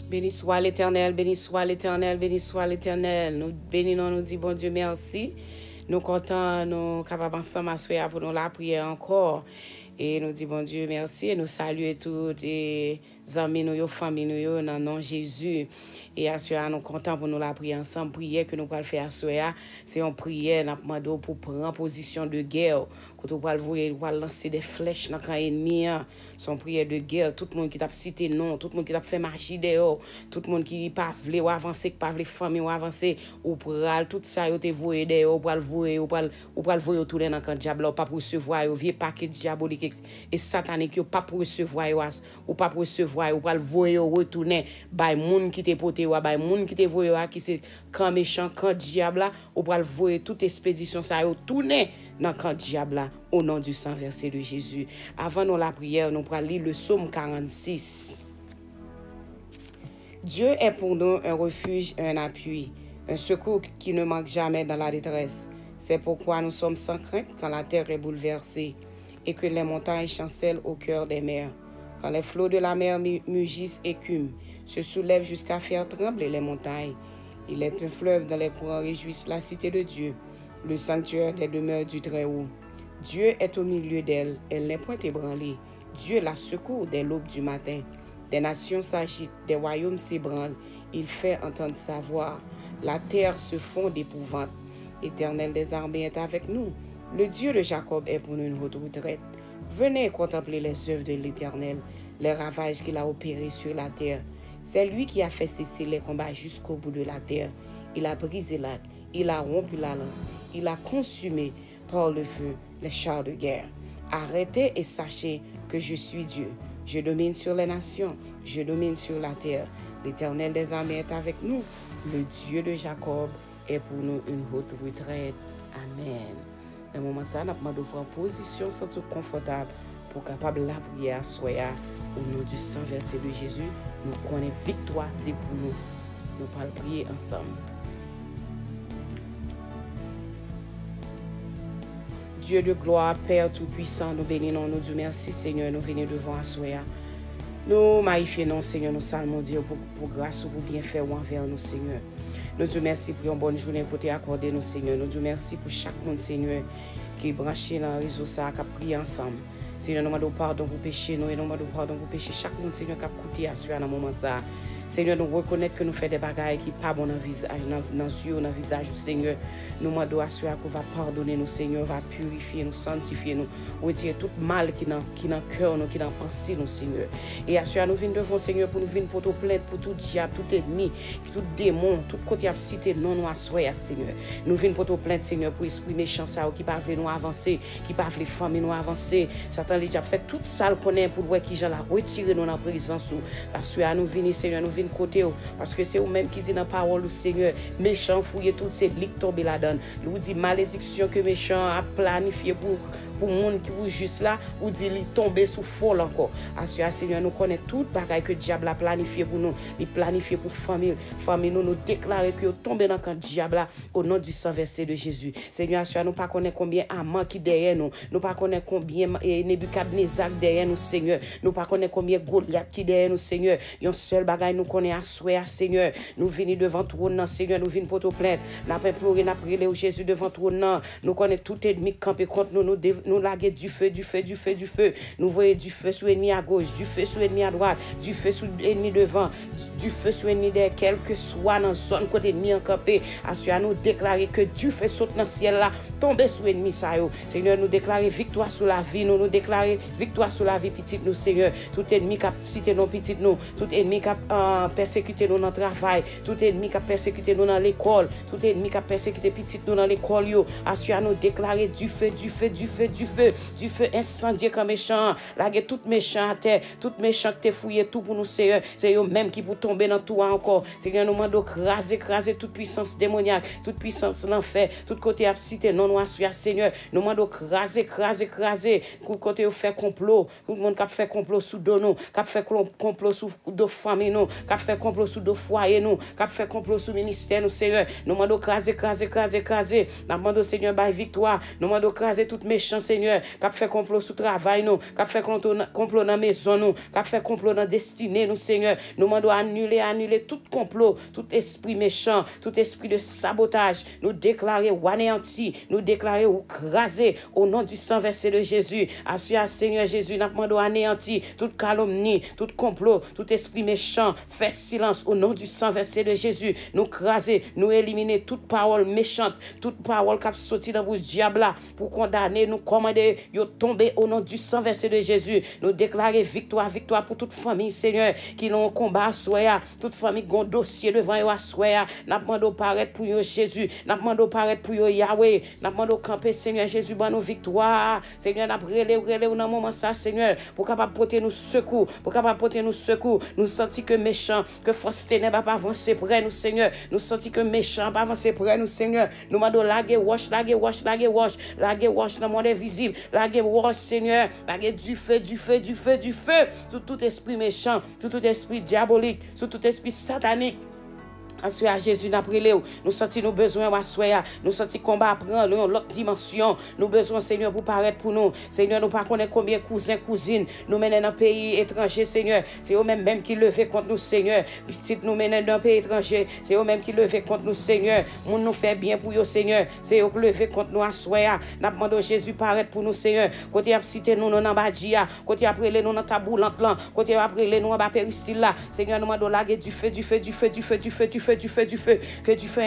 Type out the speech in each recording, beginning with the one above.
Béni soit l'Éternel, béni soit l'Éternel, béni soit l'Éternel. Nous bénissons, nous disons bon Dieu merci. Nous comptons, nous capables ensemble à pour nous la prière encore. Et nous disons bon Dieu merci et nous saluons tous les amis, nos familles, nous dans le nom de Jésus. Et à nous comptons pour nous la prière ensemble. Prière que nous allons faire à soya, c'est une prière nous pour prendre position de guerre. Quand on va lancer des flèches dans le camp ennemi, son prière de guerre, tout le monde qui t'a cité non, tout le monde qui t'a fait marcher dehors, tout le monde qui pas voulu avancer, qui pas voulu famille ou avancer, ou pral tout ça yo te voyer dehors, ou pral voyer, ou pral voyer tourner dans le camp diable, pas pour recevoir yo vieux paquet diabolique et satanique yo pas pour recevoir yo, ou pas pour recevoir, ou pral voyer retourner bay moun qui te poté ou bay moun qui te voyer qui c'est camp méchant, camp diable là, ou pral voyer toute expédition ça yo tourner dans le camp diable au nom du sang versé de Jésus. Avant nous la prière, nous allons lire le psaume 46. Dieu est pour nous un refuge et un appui, un secours qui ne manque jamais dans la détresse. C'est pourquoi nous sommes sans crainte quand la terre est bouleversée et que les montagnes chancellent au cœur des mers. Quand les flots de la mer mugissent et écument, se soulèvent jusqu'à faire trembler les montagnes. Il est un fleuve dans les courants réjouissent la cité de Dieu, le sanctuaire des demeures du Très-Haut. Dieu est au milieu d'elle, elle n'est point ébranlée. Dieu la secourt dès l'aube du matin. Des nations s'agitent, des royaumes s'ébranlent. Il fait entendre sa voix. La terre se fond d'épouvante. L'Éternel des armées est avec nous. Le Dieu de Jacob est pour nous une haute retraite. Venez contempler les œuvres de l'Éternel, les ravages qu'il a opérés sur la terre. C'est lui qui a fait cesser les combats jusqu'au bout de la terre. Il a brisé l'arc, il a rompu la lance, il a consumé par le feu les chars de guerre. Arrêtez et sachez que je suis Dieu. Je domine sur les nations, je domine sur la terre. L'Éternel des armées est avec nous. Le Dieu de Jacob est pour nous une haute retraite. Amen. Dans le moment ça, nous avons demandé en position sans tout confortable pour capable la prière soya au nom du sang versé de Jésus. Nous connaissons victoire, c'est pour nous. Nous allons prier ensemble. Dieu de gloire, Père Tout-Puissant, nous bénissons, nous disons merci Seigneur, nous venons devant Assoya. Nous magnifions, Seigneur, nous saluons Dieu pour grâce ou pour bienfait ou envers nous, Seigneur. Nous disons merci pour une bonne journée pour t'accorder, nous, Seigneur. Nous disons merci pour chaque monde, Seigneur, qui est branché dans le réseau, ça, qui a prié ensemble. Seigneur, nous demandons pardon pour pécher, nous demandons pardon pour pécher chaque monde, Seigneur, qui a coûté Assoya dans le moment ça. Seigneur, nous reconnaissons que nous faisons des bagailles qui ne sont pas bonnes dans le visage, dans les yeux, dans le visage, Seigneur. Nous demandons à Seigneur qu'on va pardonner nous, Seigneur, va purifier nous, sanctifier nous, retirer tout mal qui est dans le cœur, qui est dans la pensée, nous, Seigneur. Et à Seigneur, nous venons devant, Seigneur, pour nous venir pour tout plainte, pour tout diable, tout ennemi, tout démon, tout côté à cité, non, nous, à Seigneur. Nous venons pour tout plainte, Seigneur, pour esprit méchant, ça, qui parle nous avancer, qui parle les femmes nous avancer. Satan, il a fait tout ça, qu'on est pour voir qui j'en a retiré nous dans la présence. À Seigneur, nous venons, Seigneur, nous côté parce que c'est vous-même qui dit dans la parole du Seigneur méchant fouiller toutes ces lits tombés là-dedans. Vous dit malédiction que méchant a planifié pour monde qui vous juste là, ou dit il tomber sous folle encore. Assurez Seigneur, nous connaissons tout bagaille que diable a planifié pour nous, il planifié pour famille nous déclarer que tomber dans le diable là au nom du sang versé de Jésus. Seigneur, assurez nous pas connaître combien Aman qui derrière nous pas connaître combien Nebukadnezar derrière nous, Seigneur. Nous pas connaître combien Goliath qui derrière nous, Seigneur. Un seul bagaille nous connaît assurez Seigneur. Nous venons devant trône, Seigneur, nous venons pour te plaindre. N'a pas pleuré, n'a prié au Jésus devant trône. Nous connaissons tout ennemi campé contre nous laguer du feu. Nous voyons du feu sur l'ennemi à gauche, du feu sur l'ennemi à droite, du feu sur l'ennemi devant, du feu sur l'ennemi derrière, quel que soit dans la zone côté ennemi en campé. Assurez nous déclarer que du feu saute dans le ciel là, tomber sur l'ennemi ça yo. Seigneur, nous déclarer victoire sur la vie, nous déclarer victoire sur la vie petite nous, Seigneur. Tout ennemi qui a cité nos petites nous, tout ennemi qui a persécuté nous dans le travail, tout ennemi qui a persécuté nous dans l'école, tout ennemi qui a persécuté petite nous dans l'école yo. Assurez nous déclarer du feu incendié comme méchant, laguer tout méchant à terre, tout méchant qui te fouillé tout pour nous, Seigneur. C'est eux même qui pour tomber dans tout encore. Seigneur, nous demandons craser toute puissance démoniaque, toute puissance l'enfer, tout côté absité non nous assurez, Seigneur. Nous demandons craser, tout côté où fait complot, tout le monde qui fait complot sous nous, qui fait complot sous nos familles nous, qui fait complot sous nos foyers nous, qui fait complot sous ministère nous, Seigneur. Nous demandons craser. Nous demandons, Seigneur, by victoire. Nous demandons craser toute méchance, Seigneur, qui fait complot sous travail, nous, qui fait complot dans la maison, nous, qui fait complot dans la destinée, nous, Seigneur. Nous demandons annuler tout complot, tout esprit méchant, tout esprit de sabotage. Nous déclarer ou anéanti, nous déclarer ou craser au nom du sang versé de Jésus. Assure, Seigneur Jésus, nous demandons anéanti toute calomnie, tout complot, tout esprit méchant. Fais silence au nom du sang versé de Jésus. Nous craser, nous éliminer toute parole méchante, toute parole qui a sorti dans bouche diable pour condamner, nous commander, yo tomber au nom du sang versé de Jésus. Nous déclarer victoire pour toute famille, Seigneur, qui l'ont combat à soya, toute famille qui a un dossier devant eux à soya. Nous demandons paraître pour eux, Jésus. Nous demandons paraître pour eux, Yahweh. Nous demandons camper, Seigneur Jésus, pour nos victoires. Seigneur, nous relève dans moment ça, Seigneur, pour capable porter nous secours, pour capable porter nous secours. Nous sentons que méchant, que force ténèbres pas avancer près nous, Seigneur. Nous sentons que méchant pas avancer près nous, Seigneur. Nous demandons laguer wash dans le monde invisible. Laguer wash, Seigneur. Laguer du feu sur tout esprit méchant, sur tout esprit diabolique, sur tout esprit satanique. Ensuite, à Jésus, nous sentons nos besoins, nous sentons combat prendre l'autre dimension. Nous besoin, Seigneur, pour paraître pour nous. Seigneur, nous ne connaissons pas combien cousins, cousines nous mènent dans un pays étranger, Seigneur. C'est eux-mêmes qui levent contre nous, Seigneur. Si nous mènent dans un pays étranger, c'est eux-mêmes qui levent contre nous, Seigneur. Nous nous fait bien pour eux, Seigneur. C'est eux qui levent contre nous, à soya. Nous demandons Jésus paraître pour nous, Seigneur. Côté à citer nous dans Badia, côté après nous dans Taboulante là, côté après nous dans Péristyle là. Seigneur, nous demandons laguer du feu, que du feu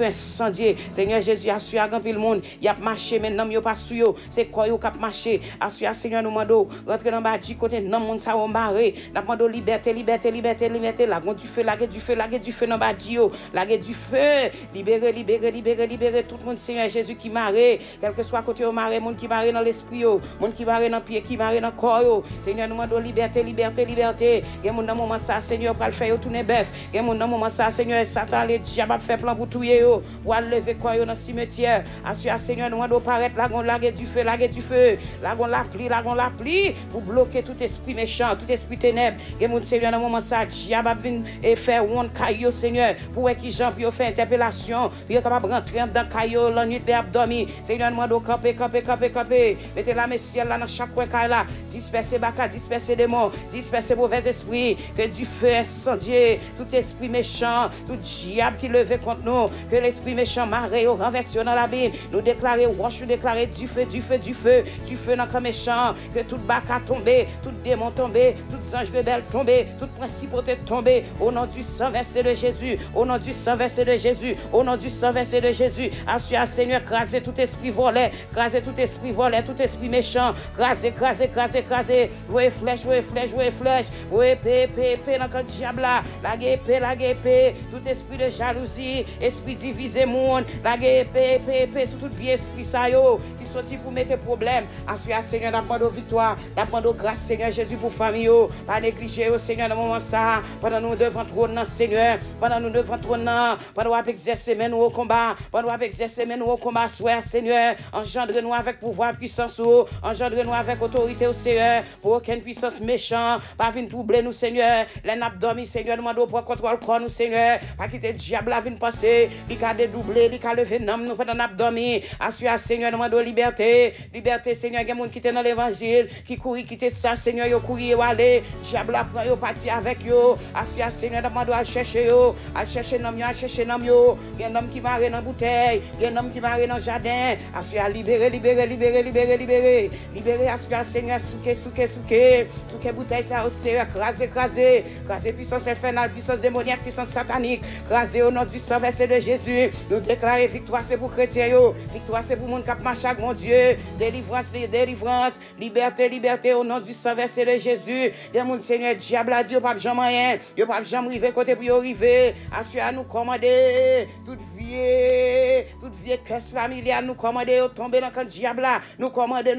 incendié, Seigneur Jésus, assure à grand le monde, il a marché maintenant, il pas sur c'est quoi il a marché, assure Seigneur, nous demandons rentrer dans Badi côté dans monde ça on barré, nous demandons liberté, la du feu dans Badi laguer du feu, libérer tout le monde, Seigneur Jésus qui marré, quel que soit côté au marré, monde qui marré dans l'esprit monde qui marré dans pied, qui marré dans corps, Seigneur, nous demandons liberté, il y a monde dans moment ça, Seigneur, pour le faire tourner bœuf, il y a monde moment ça, Seigneur, Satan, les diables fait plan pour tuer yo, pour lever quoi yo dans cimetière. Assure, Seigneur, nous demandons paraître laguer du feu, lagon la pli, pour bloquer tout esprit méchant, tout esprit ténèbres. Et mon Seigneur, dans moment ça, diable vient et faire one caillou, Seigneur, pour qui Jean puis fait interpellation, puis capable rentrer dans caillou la nuit de abdomen. Seigneur, nous demandons camper. Mettez la messière là dans chaque coin là, disperser baka, disperser démons, disperser mauvais esprits, que du feu incendié, tout esprit méchant, tout diable qui levait contre nous, que l'esprit méchant maré au renversé dans la Bible, nous déclarer wash, nous déclarer du feu dans le méchant, que tout baka tomber, tout démon tomber, tout ange rebelle tomber, toute principauté tomber, au nom du sang versé de Jésus, assure Seigneur, craser tout esprit volé, tout esprit méchant, craser, voyez flèche, voyez épée dans le diable là, la épée, tout esprit de jalousie, esprit divisé monde, la épée, sur tout vieux esprit ça yo, qui sorti pour mettre problème. Assure Seigneur, d'apprendre victoire, d'apprendre grâce, Seigneur Jésus, pour famille yo, pas négliger Seigneur dans moment ça, pendant nous devant trône, Seigneur, pendant nous exercer nous au combat, Seigneur, engendre-nous avec pouvoir, puissance, engendre-nous avec autorité au Seigneur, pour aucune puissance méchante, pas venir troubler nous, Seigneur, les nappes dormi, Seigneur, nous demandons pour contrôle nous, Seigneur, pas quitter diable à venir passer, il a dédoublé, il a levé nom nous pendant abdomen. Assure Seigneur, demandons liberté, Seigneur, il y a monde qui est dans l'évangile, qui courir quitter ça, Seigneur, yo courir aller, diable prend yo parti avec yo. Assure Seigneur, demandons à chercher nom yo, il y a un homme qui marre dans bouteille, il y a un homme qui marre dans jardin. Assure libérer, assure Seigneur, souke bouteille ça au Seigneur, craser puissance infernale, puissance démoniaque, puissance satanique, craser au nom du sang versé de Jésus. Nous déclarer victoire c'est pour chrétiens yo, victoire c'est pour monde qui marche avec mon Dieu, délivrance, liberté au nom du sang versé de Jésus. Et mon Seigneur diable a dit pas jamais rien, yo pas jamais arriver côté pour arriver. Assure à nous commander toute vie curse familiale, nous commander tomber dans le diable là, nous commander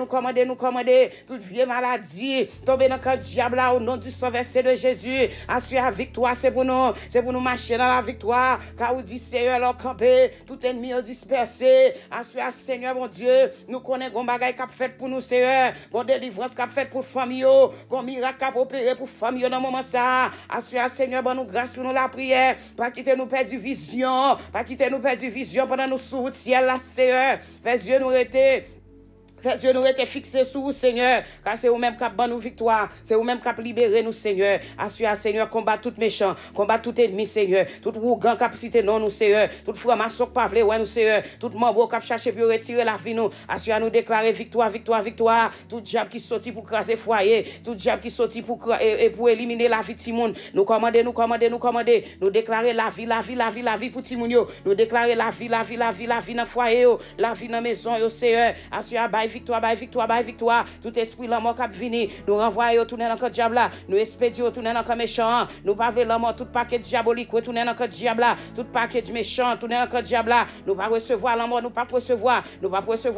toute vie maladie tomber dans le diable là au nom du sang versé de Jésus. Assure la victoire c'est pour nous marcher dans la victoire, car vous dit Seigneur leur camper, tout ennemi dispersé. Assure Seigneur mon Dieu, nous connaissons bagaille qu'a fait pour nous, Seigneur, bon délivrance qu'a fait pour famille, bon miracle qu'a opéré pour famille dans moment ça. Assure Seigneur, bon nous grâce pour nous la prière, pas quitter nous perdre vision, pendant nous sous ciel là, Seigneur, fais Dieu nous arrêter. Les yeux nous étaient fixés sur vous, Seigneur, car c'est vous-même qui avez nous victoire, c'est vous-même qui avez libéré nous, Seigneur. Assure, Seigneur, combat tout méchant, combat tout ennemi, Seigneur, tout ougan capacité non nous, Seigneur, tout franc-maçon qui parle, ouais, nous, Seigneur, tout membre qui cherche pour retirer la vie, nous. Assure, nous déclarer victoire, victoire, victoire, tout diable qui sortit pour craser foyer, tout diable qui sortit pour éliminer la vie de Timoun. Nous commander, nous déclarer la vie, la vie, la vie, la vie pour Timoun, nous déclarer la vie, la vie, la vie, la vie dans foyer, la vie dans maison, Seigneur. Assure, victoire, victoire, victoire. Tout esprit la mort qui vient, nous renvoyons tout dans le diable là, nous expédions tout dans le méchant, nous pavons la mort, tout paquet diabolique, tout dans le diable là, tout paquet méchant, tout dans le diable là, nous pas recevoir la mort, nous pas recevoir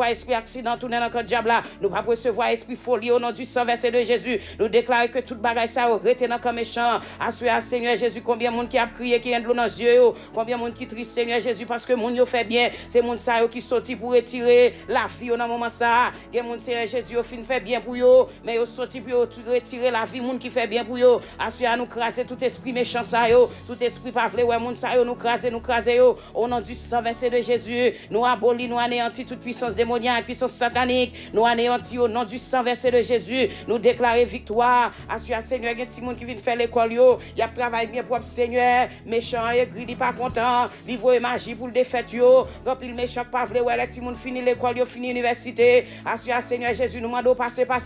esprit accident, tout dans le diable là, nous pas recevoir esprit folie au nom du sang versé de Jésus. Nous déclarons que toute bagaille ça arrêté dans le méchant. Assure Seigneur Jésus, combien de monde qui a crié, qui a de l'eau dans les yeux, combien de monde qui triste Seigneur Jésus parce que monde yo fait bien, c'est monde ça qui sorti pour retirer la vie dans moment ça. Il y a des Seigneur Jésus qui fait bien pour eux, mais ils sorti pour retirer la vie, monde qui fait bien pour eux. Assure nous craser tout esprit méchant ça yo, tout esprit pas vrai ouais monde ça yo nous craser yo au nom du sang versé de Jésus. Nous abolir, nous anéantir toute puissance démoniaque, puissance satanique, nous anéantir au nom du sang versé de Jésus. Nous déclarer victoire. Assure Seigneur, il y a des gens qui viennent faire l'école yo, il y a travail bien propre Seigneur, méchant et gris pas content, livre magie pour le défaite yo, rempli méchant pas vrai ouais les petits monde fini l'école yo, fini l'université. Assure Seigneur Jésus, nous demandons passer. Bah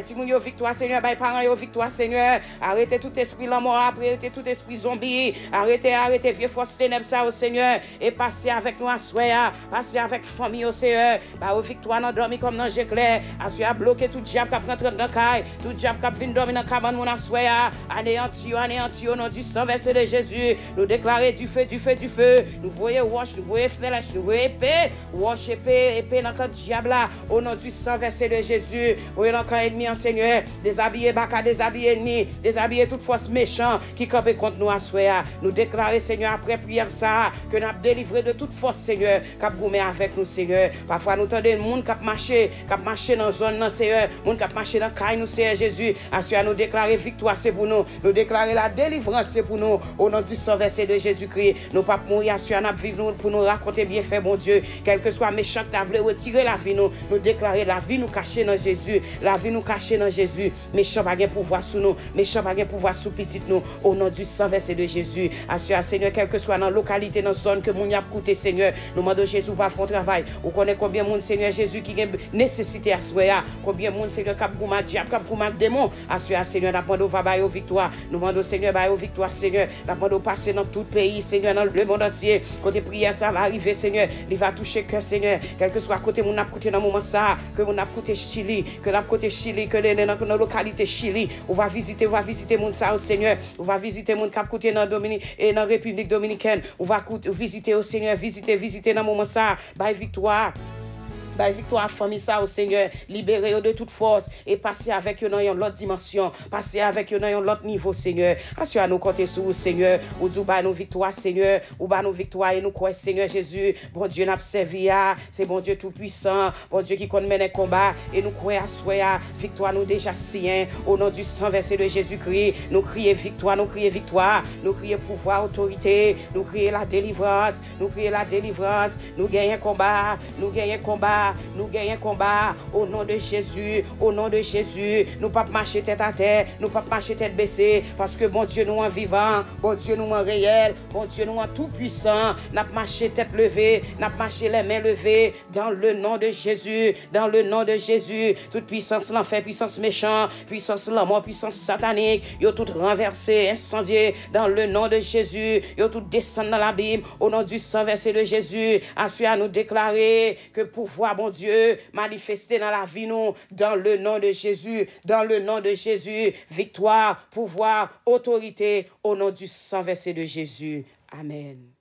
ti moun yo victoire Seigneur, bah parents yo victoire Seigneur. Arrêtez tout esprit la mort, arrêtez tout esprit zombie, arrêtez vieux force ténèbres ça au Seigneur et passez avec nous à soya, passez avec famille au Seigneur. Bah au victoire dans dormi comme dans j'éclair. Assure bloquer tout diable qui rentre dans caille, tout diable qui vient dormir dans cabane mon à soya. Anéanti au nom du sang versé de Jésus. Nous déclarer du feu. Nous voyons wash, nous voyons flèche, nous voyons épée, wash épée dans le diable là. Au nom du sang versé de Jésus, voyez encore ennemi en Seigneur, déshabiller baka, déshabiller ennemi, déshabiller toute force méchante qui campe contre nous à soya. Nous déclarer Seigneur après prière ça, que nous avons délivré de toute force Seigneur, qui a goumé avec nous Seigneur. Parfois nous entendons des gens qui marché dans la zone non Seigneur, gens qui marché dans caille nous Seigneur Jésus. Assure nous déclarer victoire c'est pour nous, nous déclarer la délivrance c'est pour nous. Au nom du sang versé de Jésus-Christ, nous pas mourir, assure nous vivre pour nous raconter bien fait bon Dieu, quel que soit méchant qui a voulu retirer la vie nous déclarer la vie nous cachée dans Jésus, la vie nous cachée dans Jésus. Méchant pas gain pouvoir sur nous, méchant pas gain pouvoir sur petite nous. Au nom du sang versé de Jésus, assure Seigneur, quel que soit dans localité dans zone que moun y a coûté Seigneur, nous demandons Jésus va faire un travail. Ou connaît combien monde Seigneur Jésus qui a nécessité à soya, combien monde Seigneur qui a gouma diable, qui a gouma démon. Assure Seigneur, nous demandons va bailler victoire. Nous demandons Seigneur bailler victoire Seigneur. Nous demandons passer dans tout pays Seigneur, dans le monde entier. Côté prière ça va arriver Seigneur, il va toucher cœur Seigneur, quel que soit côté mon a coûté dans moment ça, que mon a coûté Chili, que la côté Chili, que dans la localité Chili, on va visiter mon ça au Seigneur, on va visiter mon cap côté dans Dominique et dans République dominicaine, on va visiter au Seigneur, visiter dans moment ça, by victoire. Victoire famille ça au Seigneur, libérer de toute force et passer avec eux dans une autre dimension, passer avec eux dans un autre niveau Seigneur. Assure nous compter sur vous Seigneur, ou du ba nous victoire Seigneur, ou ba nous victoire et nous croyons Seigneur Jésus, bon Dieu n'a servi c'est bon Dieu tout puissant, bon Dieu qui connaît les combats et nous croyons à victoire nous déjà sien au nom du sang versé de Jésus-Christ, nous crions victoire, nous crions pouvoir, autorité, nous crions la délivrance, nous gagnons combat, nous gagnons combat au nom de Jésus, nous pas marcher tête à terre, nous pas marcher tête baissée parce que bon Dieu nous en vivant, bon Dieu nous en réel, bon Dieu nous en tout puissant, n'a marché tête levée, n'a marché les mains levées dans le nom de Jésus, toute puissance l'enfer, puissance méchant, puissance la mort, puissance satanique, yo tout renversé, incendié dans le nom de Jésus, yo tout descend dans l'abîme au nom du sang versé de Jésus. Assure à nous déclarer que pouvoir bon Dieu, manifester dans la vie nous, dans le nom de Jésus, victoire, pouvoir, autorité, au nom du sang versé de Jésus. Amen.